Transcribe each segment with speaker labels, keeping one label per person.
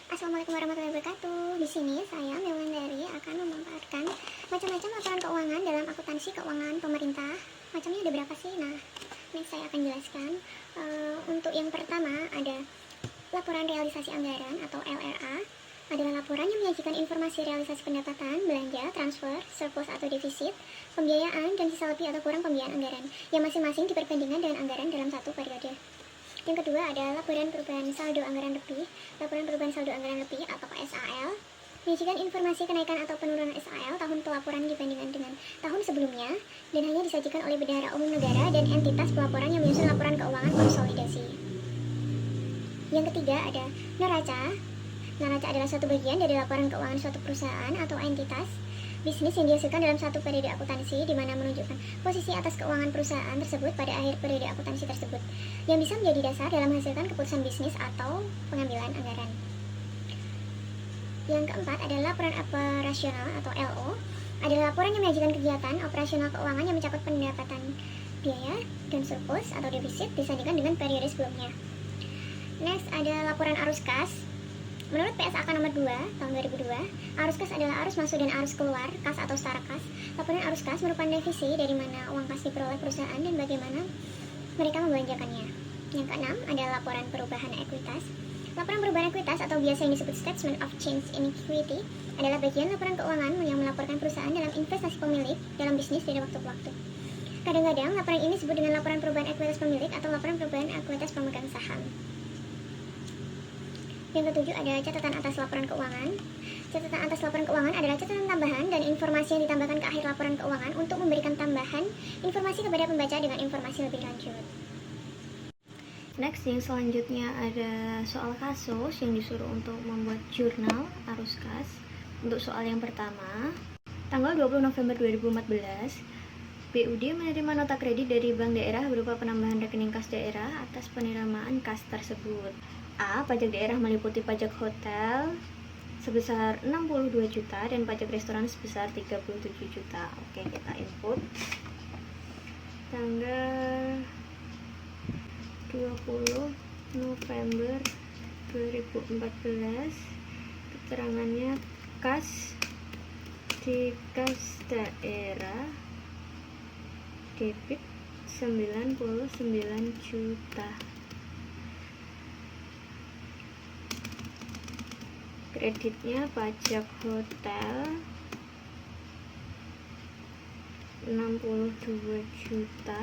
Speaker 1: Assalamualaikum warahmatullahi wabarakatuh. Di sini saya Melandari akan memaparkan macam-macam laporan keuangan dalam akuntansi keuangan pemerintah. Macamnya ada berapa sih? Nah, ini saya akan jelaskan. Untuk yang pertama ada laporan realisasi anggaran atau LRA. Adalah laporan yang menyajikan informasi realisasi pendapatan, belanja, transfer, surplus atau defisit, pembiayaan, dan sisa lebih atau kurang pembiayaan anggaran yang masing-masing diperbandingkan dengan anggaran dalam satu periode. Yang kedua adalah laporan perubahan saldo anggaran lebih. Laporan perubahan saldo anggaran lebih atau SAL menyajikan informasi kenaikan atau penurunan SAL tahun pelaporan dibandingkan dengan tahun sebelumnya dan hanya disajikan oleh Bendahara Umum Negara dan entitas pelaporan yang menyusun laporan keuangan konsolidasi. Yang ketiga ada neraca. Neraca adalah suatu bagian dari laporan keuangan suatu perusahaan atau entitas bisnis yang dihasilkan dalam satu periode akuntansi, di mana menunjukkan posisi atas keuangan perusahaan tersebut pada akhir periode akuntansi tersebut, yang bisa menjadi dasar dalam menghasilkan keputusan bisnis atau pengambilan anggaran. Yang keempat adalah laporan operasional atau LO, adalah laporan yang menyajikan kegiatan operasional keuangan yang mencakup pendapatan, biaya, dan surplus atau defisit disandingkan dengan periode sebelumnya. Next ada laporan arus kas. Menurut PSAK nomor 2 tahun 2002, arus kas adalah arus masuk dan arus keluar kas atau setara kas. Laporan arus kas merupakan definisi dari mana uang kas diperoleh perusahaan dan bagaimana mereka membelanjakannya. Yang keenam adalah laporan perubahan ekuitas. Laporan perubahan ekuitas atau biasa yang disebut Statement of Change in Equity adalah bagian laporan keuangan yang melaporkan perusahaan dalam investasi pemilik dalam bisnis dari waktu ke waktu. Kadang-kadang laporan ini disebut dengan laporan perubahan ekuitas pemilik atau laporan perubahan ekuitas pemegang saham. Yang ketujuh ada catatan atas laporan keuangan. Catatan atas laporan keuangan adalah catatan tambahan dan informasi yang ditambahkan ke akhir laporan keuangan untuk memberikan tambahan informasi kepada pembaca dengan informasi lebih lanjut.
Speaker 2: Next, yang selanjutnya ada soal kasus yang disuruh untuk membuat jurnal arus kas. Untuk soal yang pertama, tanggal 20 November 2014, BUD menerima nota kredit dari bank daerah berupa penambahan rekening kas daerah atas penerimaan kas tersebut. A. Pajak daerah meliputi pajak hotel sebesar 62 juta dan pajak restoran sebesar 37 juta. Oke, kita input. Tanggal 20 November 2014, keterangannya kas di kas daerah debit 99 juta. Kreditnya pajak hotel 62 juta.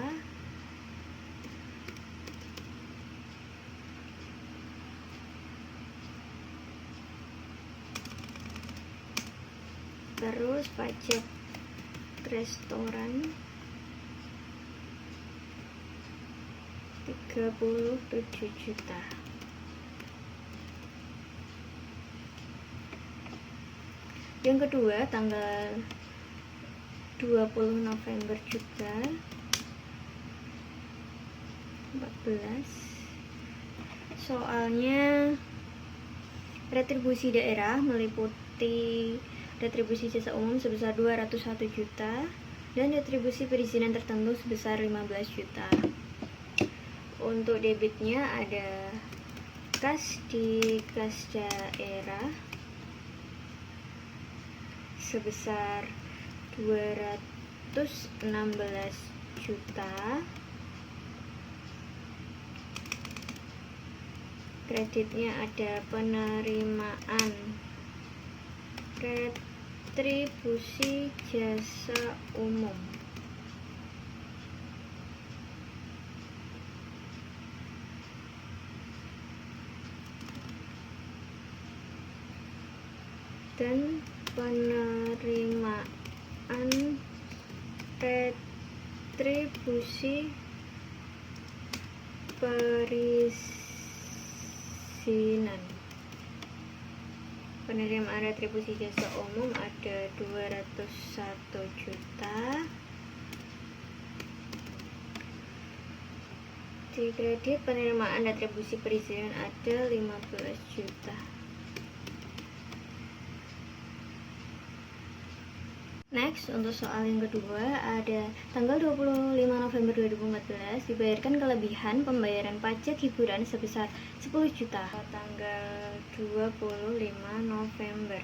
Speaker 2: Terus pajak restoran 37 juta. Yang kedua, tanggal 20 November juga 14. Soalnya retribusi daerah meliputi retribusi jasa umum sebesar 201 juta dan retribusi perizinan tertentu sebesar 15 juta. Untuk debitnya ada kas di kas daerah sebesar 216 juta. Kreditnya ada penerimaan retribusi jasa umum dan penerimaan retribusi perizinan. Penerimaan retribusi jasa umum ada 201 juta. Di kredit penerimaan retribusi perizinan ada 15 juta. Next, untuk soal yang kedua ada tanggal 25 November 2014 dibayarkan kelebihan pembayaran pajak hiburan sebesar 10 juta. Tanggal 25 November.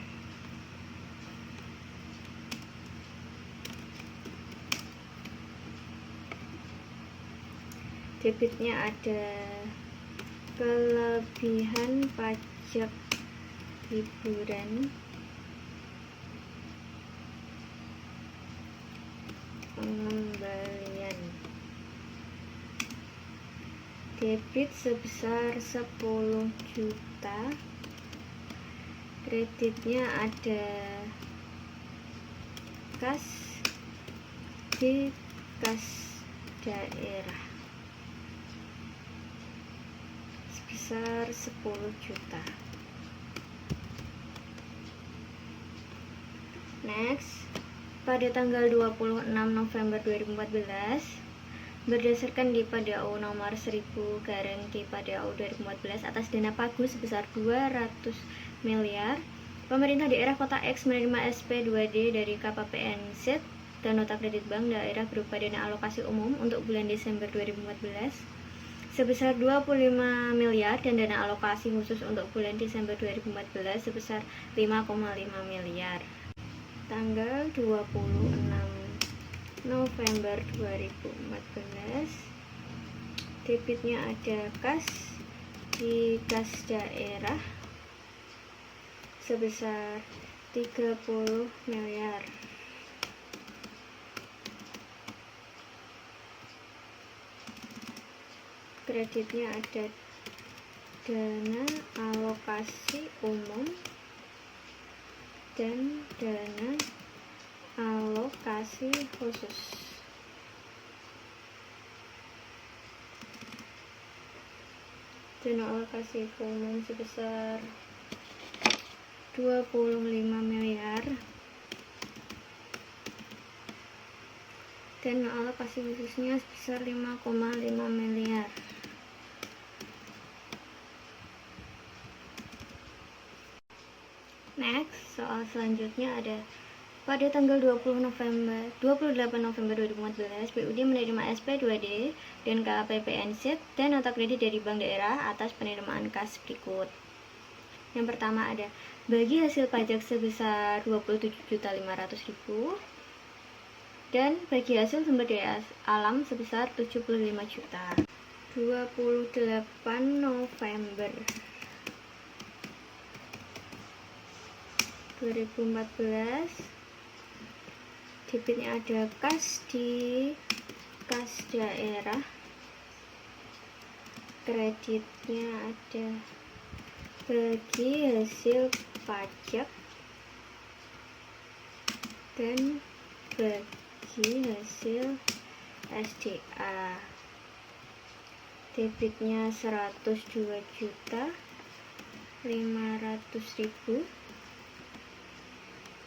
Speaker 2: Debitnya ada kelebihan pajak hiburan pengembalian debit sebesar 10 juta, kreditnya ada kas di kas daerah sebesar 10 juta. Next, pada tanggal 26 November 2014 berdasarkan DPDAU nomor 1000/DPDAU 2014 atas dana pagu sebesar 200 miliar, pemerintah daerah Kota X menerima SP2D dari KPPNZ dan nota kredit bank daerah berupa dana alokasi umum untuk bulan Desember 2014 sebesar 25 miliar dan dana alokasi khusus untuk bulan Desember 2014 sebesar 5,5 miliar. Tanggal 26 November 2014 debitnya ada kas di kas daerah sebesar 30 miliar. Kreditnya ada dana alokasi umum dan dana alokasi khusus. Dana alokasi umum sebesar 25 miliar dan alokasi khususnya sebesar 5,5 miliar. Next, soal selanjutnya ada pada tanggal 28 November 2014 BUD menerima SP2D dan KPPNZ dan nota kredit dari bank daerah atas penerimaan kas berikut. Yang pertama ada bagi hasil pajak sebesar 27.500.000 dan bagi hasil sumber daya alam sebesar 75 juta. 28 November 2014 debitnya ada kas di kas daerah, kreditnya ada bagi hasil pajak dan bagi hasil SDA. Debitnya 102.500.000,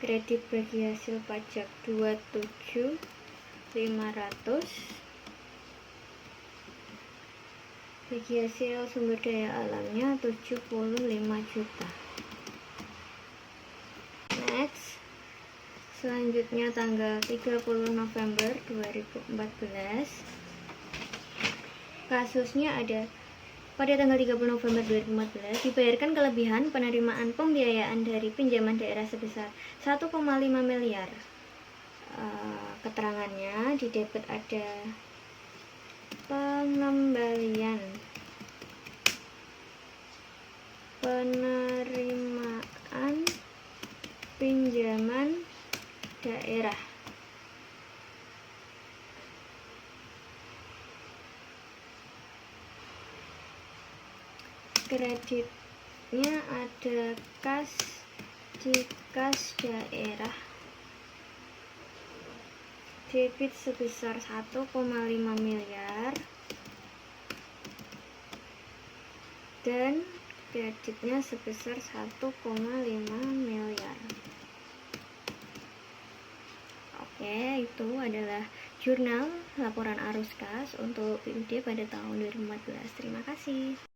Speaker 2: kredit bagi hasil pajak 27.500, bagi hasil sumber daya alamnya 75 juta. Next, selanjutnya tanggal 30 November 2014 kasusnya ada pada tanggal 30 November 2014 dibayarkan kelebihan penerimaan pembiayaan dari pinjaman daerah sebesar 1,5 miliar. Keterangannya di debit ada pengembalian penerimaan pinjaman daerah. Kreditnya ada kas di kas daerah, debit sebesar 1,5 miliar dan kreditnya sebesar 1,5 miliar. Oke, itu adalah jurnal laporan arus kas untuk BUD pada tahun 2014. Terima kasih.